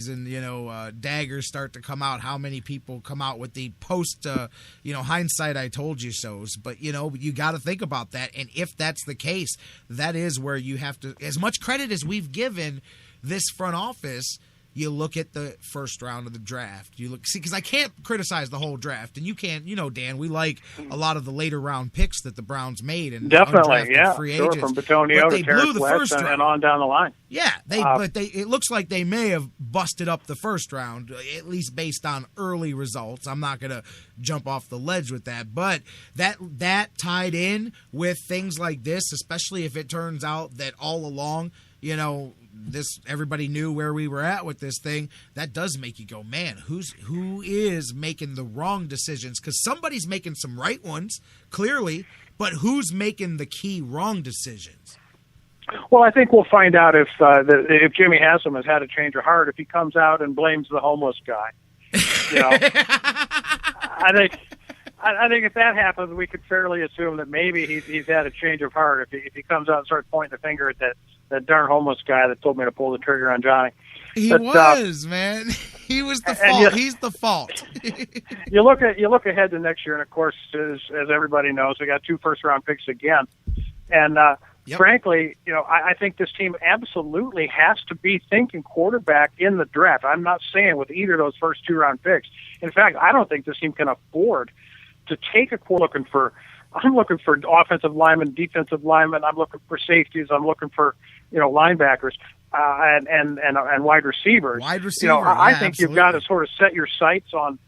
and, daggers start to come out, how many people come out with the post, hindsight I told you so's. But, you got to think about that. And if that's the case, that is where you have to, as much credit as we've given this front office, you look at the first round of the draft. Because I can't criticize the whole draft, and you can't. Dan, we like a lot of the later round picks that the Browns made and definitely, yeah, free agents. From Batonio to Terrence West and on down the line. Yeah, it looks like they may have busted up the first round, at least based on early results. I'm not going to jump off the ledge with that, but that tied in with things like this, especially if it turns out that all along, everybody knew where we were at with this thing, that does make you go, man, who is making the wrong decisions? Because somebody's making some right ones, clearly, but who's making the key wrong decisions? Well, I think we'll find out if Jimmy Haslam has had a change of heart, if he comes out and blames the homeless guy. I think if that happens, we could fairly assume that maybe he's had a change of heart if he comes out and starts pointing the finger at that darn homeless guy that told me to pull the trigger on Johnny. Man. He was the fault. He's the fault. You look ahead to next year, and of course, as everybody knows, we got 2 first-round picks again. And frankly, I think this team absolutely has to be thinking quarterback in the draft. I'm not saying with either of those first 2-round picks. In fact, I don't think this team can afford to take a quarterback. I'm looking for offensive linemen, defensive linemen. I'm looking for safeties. I'm looking for linebackers and wide receivers. I think absolutely. You've got to sort of set your sights on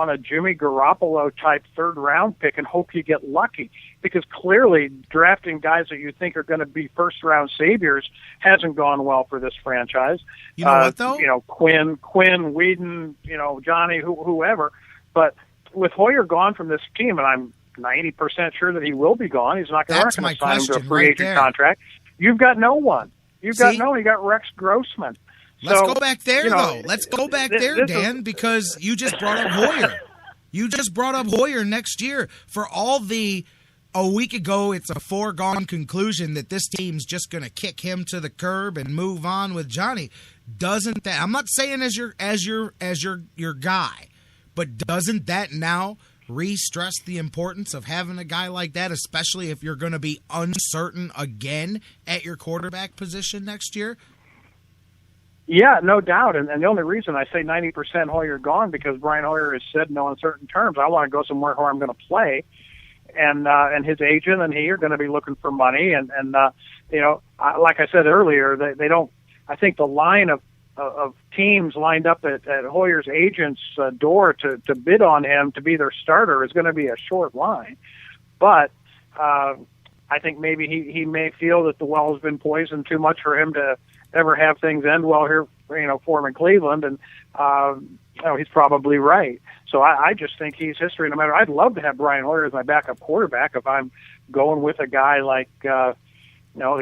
a Jimmy Garoppolo type 3rd round pick and hope you get lucky, because clearly drafting guys that you think are going to be 1st round saviors hasn't gone well for this franchise. You know what though? Quinn, Whedon, Johnny, whoever. But with Hoyer gone from this team, and I'm 90% sure that he will be gone. He's not going to sign him to a free agent contract. You've got no one. You got Rex Grossman. Let's go back there, though. Let's go back there, Dan, because you just brought up Hoyer. You just brought up Hoyer next year. For all a week ago, it's a foregone conclusion that this team's just going to kick him to the curb and move on with Johnny. Doesn't that? I'm not saying as your guy, but doesn't that now re-stress the importance of having a guy like that, especially if you're going to be uncertain again at your quarterback position next year? Yeah, no doubt. And the only reason I say 90% Hoyer gone, because Brian Hoyer has said no uncertain terms. I want to go somewhere where I'm going to play. And his agent and he are going to be looking for money. And like I said earlier, they don't, I think the line of teams lined up at Hoyer's agent's door to bid on him to be their starter is going to be a short line. But I think maybe he may feel that the well has been poisoned too much for him to ever have things end well here, for him in Cleveland. And, he's probably right. So I just think he's history. No matter, I'd love to have Brian Hoyer as my backup quarterback if I'm going with a guy like, the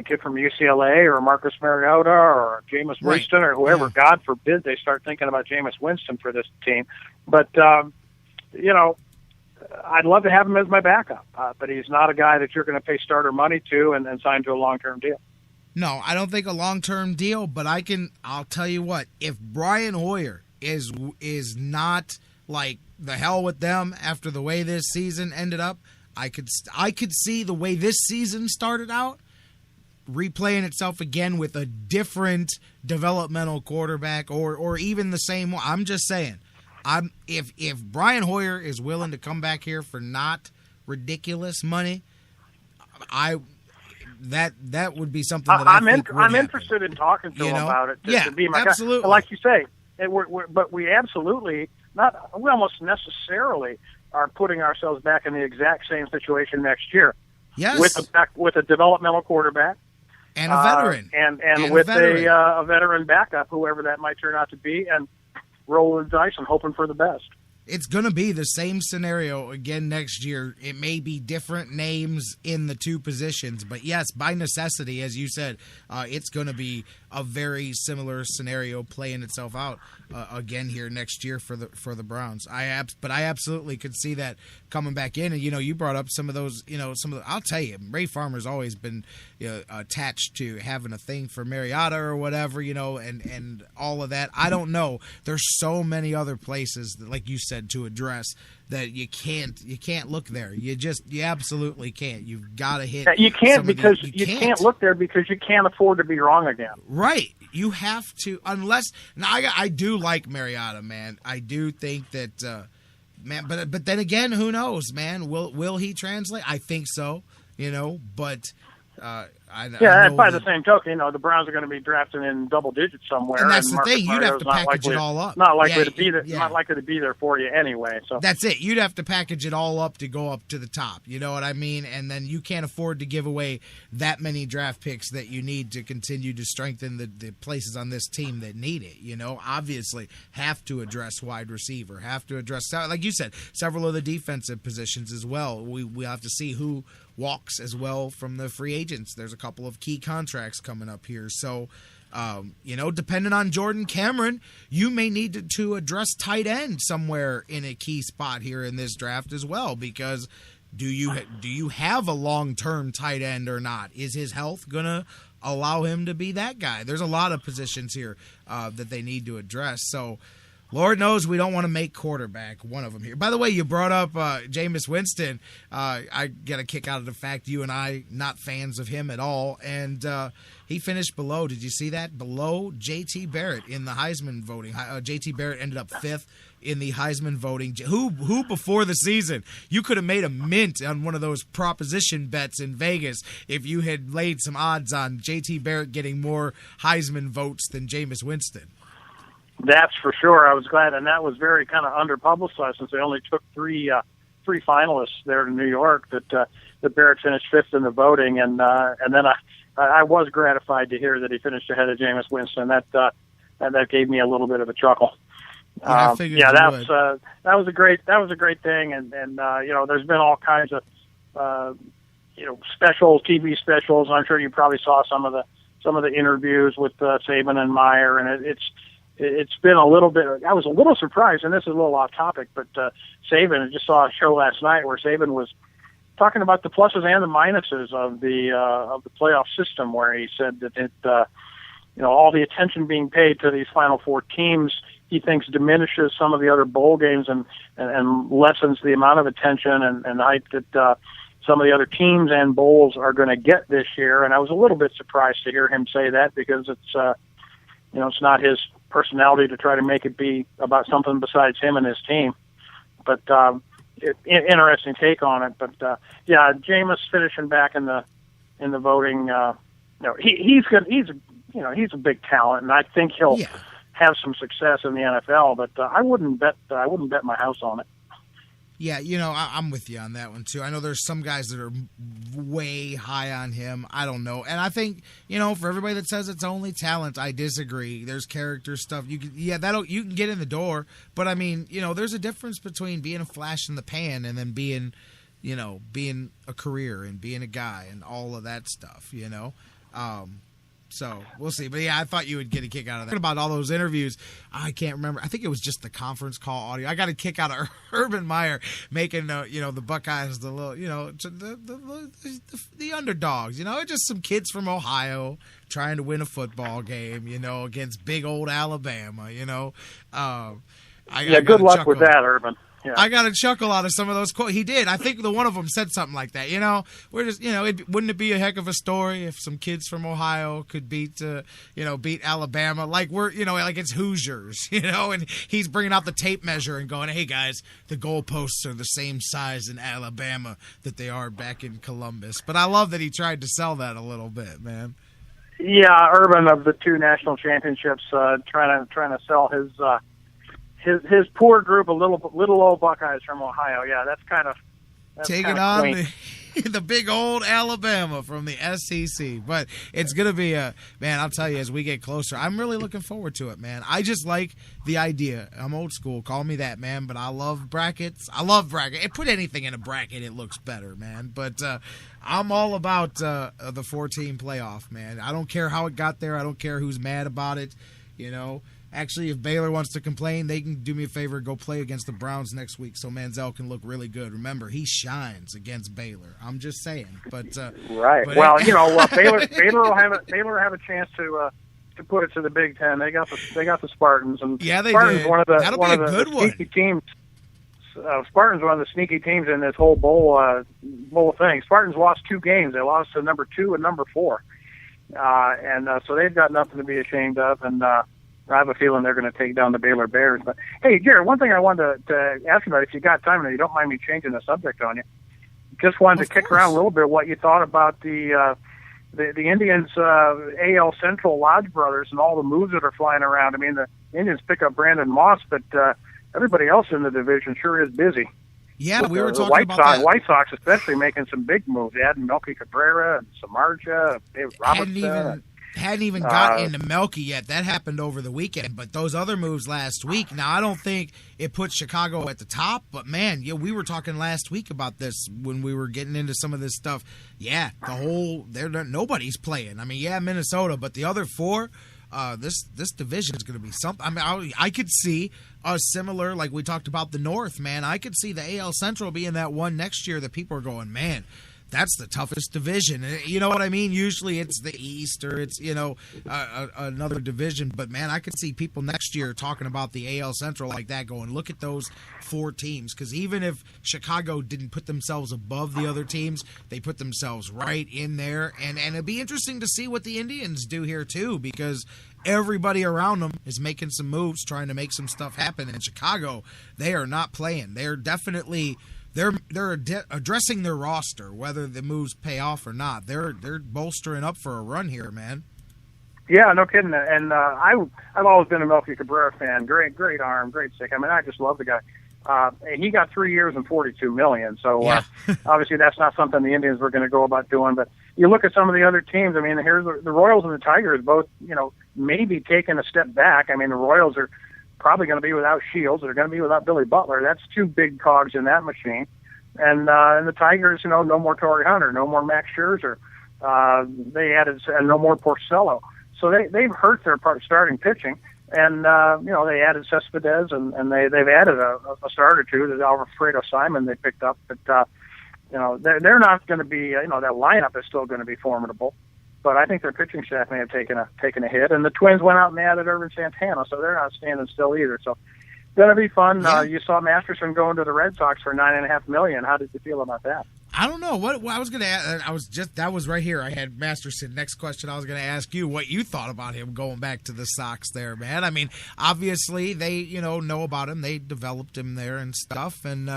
kid from UCLA or Marcus Mariota or Jameis Winston or whoever. Yeah. God forbid they start thinking about Jameis Winston for this team. But, I'd love to have him as my backup, but he's not a guy that you're going to pay starter money to and sign to a long-term deal. No, I don't think a long-term deal, but I'll tell you what, if Brian Hoyer is not like the hell with them after the way this season ended up, I could see the way this season started out replaying itself again with a different developmental quarterback or even the same one. I'm just saying, if Brian Hoyer is willing to come back here for not ridiculous money, that would be something that I'm interested in talking to him about it. To be my absolutely. Guy. Like you say, but we absolutely we almost necessarily are putting ourselves back in the exact same situation next year. Yes, with a developmental quarterback and a veteran, and with a veteran backup, whoever that might turn out to be, and rolling the dice and hoping for the best. It's going to be the same scenario again next year. It may be different names in the two positions, but yes, by necessity, as you said, it's going to be a very similar scenario playing itself out again here next year for the Browns. But I absolutely could see that coming back in. And you brought up some of those. I'll tell you, Ray Farmer's always been attached to having a thing for Mariota or whatever, and all of that. I don't know. There's so many other places that, like you said, to address that you can't look there. You absolutely can't. You've got to hit. You can't because you can't look there because you can't afford to be wrong again. Right. You have to, unless now I do like Mariota, man. I do think that man, but then again, who knows, man? Will he translate? I think so, but and by the same token, the Browns are going to be drafting in double digits somewhere. And that's the thing; you'd have to package it all up. Not likely to be there. Not likely to be there for you anyway. So that's it. You'd have to package it all up to go up to the top. You know what I mean? And then you can't afford to give away that many draft picks that you need to continue to strengthen the places on this team that need it. Obviously have to address wide receiver. Have to address, like you said, several of the defensive positions as well. We have to see who walks as well from the free agents. There's a couple of key contracts coming up here. So, depending on Jordan Cameron, you may need to address tight end somewhere in a key spot here in this draft as well, because do you have a long-term tight end or not? Is his health going to allow him to be that guy? There's a lot of positions here that they need to address. So, Lord knows we don't want to make quarterback one of them here. By the way, you brought up Jameis Winston. I get a kick out of the fact you and I not fans of him at all, and he finished below. Did you see that? Below J.T. Barrett in the Heisman voting. J.T. Barrett ended up 5th in the Heisman voting. Who before the season, you could have made a mint on one of those proposition bets in Vegas if you had laid some odds on J.T. Barrett getting more Heisman votes than Jameis Winston. That's for sure. I was glad, and that was very kind of under-publicized since they only took three finalists there to New York. That Barrett finished 5th in the voting, and then I was gratified to hear that he finished ahead of Jameis Winston. That gave me a little bit of a chuckle. I figured that was a great thing, and there's been all kinds of specials, TV specials. I'm sure you probably saw some of the interviews with Saban and Meyer, and it's been a little bit. I was a little surprised, and this is a little off topic, but Saban, I just saw a show last night where Saban was talking about the pluses and the minuses of the playoff system, where he said that all the attention being paid to these Final Four teams, he thinks diminishes some of the other bowl games and lessens the amount of attention and hype that some of the other teams and bowls are going to get this year. And I was a little bit surprised to hear him say that, because it's not his personality to try to make it be about something besides him and his team. But interesting take on it. But Jameis finishing back in the voting. He's good. He's a big talent, and I think he'll have some success in the NFL. But I wouldn't bet my house on it. Yeah, I'm with you on that one, too. I know there's some guys that are way high on him. I don't know. And I think, for everybody that says it's only talent, I disagree. There's character stuff. You can get in the door. But, I mean, there's a difference between being a flash in the pan and then being a career and being a guy and all of that stuff, So we'll see. But I thought you would get a kick out of that. About all those interviews, I can't remember. I think it was just the conference call audio. I got a kick out of Urban Meyer making the Buckeyes the little the underdogs. Just some kids from Ohio trying to win a football game. Against big old Alabama. Good luck with that, Urban. Yeah. I got a chuckle out of some of those quotes. He did. I think the one of them said something like that. We're just, wouldn't it be a heck of a story if some kids from Ohio could beat Alabama? Like like it's Hoosiers, and he's bringing out the tape measure and going, hey guys, the goalposts are the same size in Alabama that they are back in Columbus. But I love that he tried to sell that a little bit, man. Yeah, Urban of the 2 national championships, trying to sell his poor group of little old Buckeyes from Ohio. Yeah, that's kind of taking on the big old Alabama from the SEC. But it's going to be man, I'll tell you, as we get closer, I'm really looking forward to it, man. I just like the idea. I'm old school. Call me that, man. But I love brackets. Put anything in a bracket, it looks better, man. But I'm all about the 4-team playoff, man. I don't care how it got there. I don't care who's mad about it, Actually, if Baylor wants to complain, they can do me a favor, go play against the Browns next week so Manziel can look really good. Remember, he shines against Baylor. I'm just saying. But right. But well, Baylor will have a chance to put it to the Big Ten. They got the Spartans, and yeah, they Spartans did. One of the the sneaky teams. Spartans one of the sneaky teams in this whole bowl thing. Spartans lost 2 games. They lost to number 2 and number 4, and so they've got nothing to be ashamed of. And I have a feeling they're going to take down the Baylor Bears. But hey, Jared, one thing I wanted to ask you about, if you got time and you don't mind me changing the subject on you, just wanted to kick around a little bit what you thought about the Indians AL Central Lodge brothers and all the moves that are flying around. I mean, the Indians pick up Brandon Moss, but everybody else in the division sure is busy. Yeah, we were talking about that. White Sox especially making some big moves. They added Melky Cabrera and Samardzija, David Robertson. Hadn't even got into Melky yet. That happened over the weekend. But those other moves last week, now I don't think it put Chicago at the top. But, man, we were talking last week about this when we were getting into some of this stuff. Yeah, nobody's playing. I mean, yeah, Minnesota, but the other 4, this division is going to be something. I mean, I could see a similar, like we talked about the North, man. I could see the AL Central being that one next year that people are going, man, that's the toughest division. You know what I mean? Usually it's the East or it's, another division. But, man, I could see people next year talking about the AL Central like that, going, look at those 4 teams. Because even if Chicago didn't put themselves above the other teams, they put themselves right in there. And it'd be interesting to see what the Indians do here, too, because everybody around them is making some moves, trying to make some stuff happen. In Chicago, they are not playing. They're definitely... They're addressing their roster, whether the moves pay off or not. They're bolstering up for a run here, man. Yeah, no kidding. And I've always been a Melky Cabrera fan. Great arm, great stick. I mean, I just love the guy. He got 3 years and $42 million. So yeah. Obviously that's not something the Indians were going to go about doing. But you look at some of the other teams. I mean, here's the Royals and the Tigers both, maybe taking a step back. I mean, the Royals are probably going to be without Shields. They're going to be without Billy Butler. That's 2 big cogs in that machine. And the Tigers, no more Torrey Hunter, no more Max Scherzer. They added no more Porcello. So they've hurt their starting pitching. And they added Cespedes, and they've added a start or 2. There's Alfredo Simon they picked up, but they're not going to be. That lineup is still going to be formidable. But I think their pitching staff may have taken a hit, and the Twins went out and added Irvin Santana, so they're not standing still either. So it's going to be fun. Yeah. You saw Masterson going to the Red Sox for $9.5 million. How did you feel about that? I don't know what I was going to ask. That was right here. I had Masterson. Next question, I was going to ask you what you thought about him going back to the Sox there, man. I mean, obviously they know about him. They developed him there and stuff, and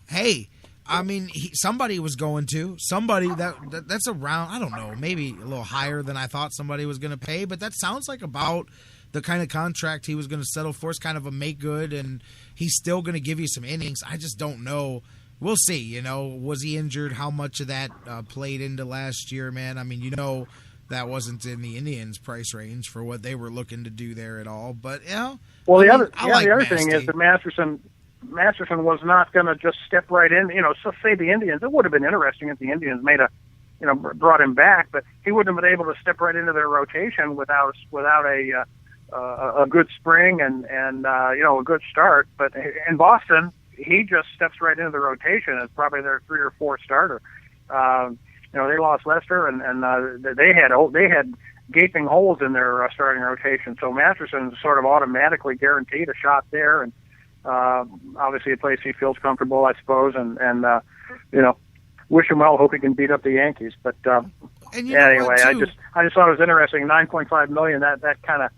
hey. I mean, somebody was going to. Somebody that's around, I don't know, maybe a little higher than I thought somebody was going to pay, but that sounds like about the kind of contract he was going to settle for. It's kind of a make good, and he's still going to give you some innings. I just don't know. We'll see, Was he injured? How much of that played into last year, man? I mean, that wasn't in the Indians' price range for what they were looking to do there at all. But, Well, the other thing is that Masterson was not going to just step right in. So say the Indians, it would have been interesting if the Indians brought him back, but he wouldn't have been able to step right into their rotation without a good spring and a good start. But in Boston, he just steps right into the rotation as probably their 3 or 4 starter. They lost Lester, and they had gaping holes in their starting rotation. So Masterson sort of automatically guaranteed a shot there, and obviously a place he feels comfortable, I suppose, and wish him well. Hope he can beat up the Yankees. But anyway, I just thought it was interesting. $9.5 million. That kind of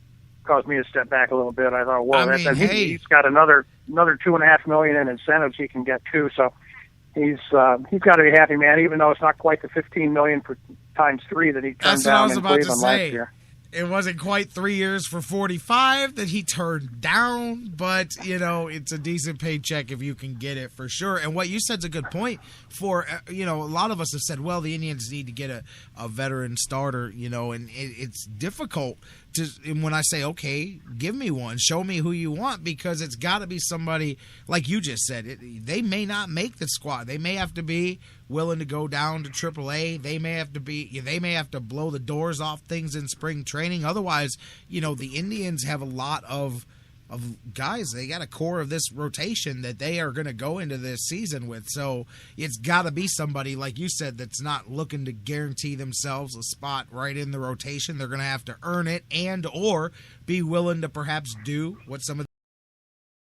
caused me to step back a little bit. I thought, well, he's got another $2.5 million in incentives he can get too. So he's got to be happy, man. Even though it's not quite the $15 million times 3 that he turned down in Cleveland last year. It wasn't quite 3 years for 45 that he turned down, but, it's a decent paycheck if you can get it for sure. And what you said's a good point for, a lot of us have said, well, the Indians need to get a veteran starter, and it's difficult and when I say, okay, give me one, show me who you want, because it's got to be somebody, like you just said, they may not make the squad. They may have to be willing to go down to AAA. They may have to blow the doors off things in spring training. Otherwise, the Indians have a lot of guys. They got a core of this rotation that they are going to go into this season with. So it's got to be somebody, like you said, that's not looking to guarantee themselves a spot right in the rotation. They're going to have to earn it and or be willing to perhaps do what some of